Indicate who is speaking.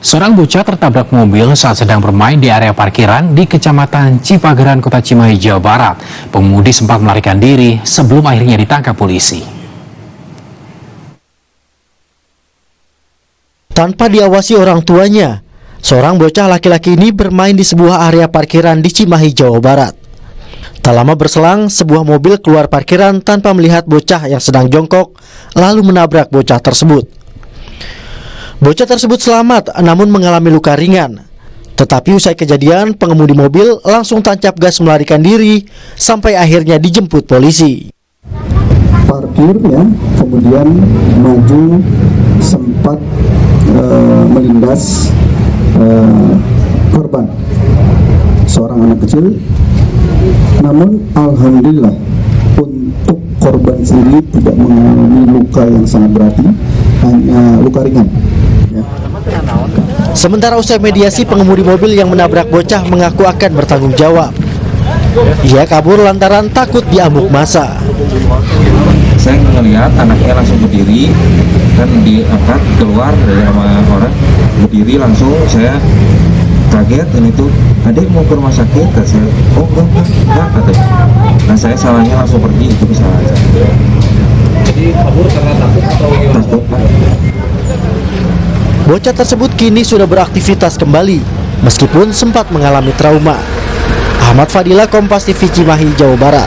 Speaker 1: Seorang bocah tertabrak mobil saat sedang bermain di area parkiran di Kecamatan Cipageran, Kota Cimahi, Jawa Barat. Pengemudi sempat melarikan diri sebelum akhirnya ditangkap polisi.
Speaker 2: Tanpa diawasi orang tuanya, seorang bocah laki-laki ini bermain di sebuah area parkiran di Cimahi, Jawa Barat. Tak lama berselang, sebuah mobil keluar parkiran tanpa melihat bocah yang sedang jongkok, lalu menabrak bocah tersebut. Bocah tersebut selamat, namun mengalami luka ringan. Tetapi usai kejadian, pengemudi mobil langsung tancap gas melarikan diri sampai akhirnya dijemput polisi.
Speaker 3: Parkir ya, kemudian maju sempat melindas korban, seorang anak kecil. Namun alhamdulillah untuk korban sendiri tidak mengalami luka yang sangat berarti, hanya luka ringan.
Speaker 2: Sementara usai mediasi, pengemudi mobil yang menabrak bocah mengaku akan bertanggung jawab. Ia kabur lantaran takut diamuk massa.
Speaker 4: Saya melihat anaknya langsung berdiri, kan diangkat keluar dari sama orang, berdiri langsung. Saya kaget, dan itu adik mau ke rumah sakit, kata saya, oh enggak, kata. Nah saya salahnya langsung pergi, itu salah saya.
Speaker 5: Jadi kabur karena takut atau gimana?
Speaker 4: Takut.
Speaker 2: Bocah tersebut kini sudah beraktivitas kembali, meskipun sempat mengalami trauma. Ahmad Fadila, Kompas TV, Cimahi, Jawa Barat.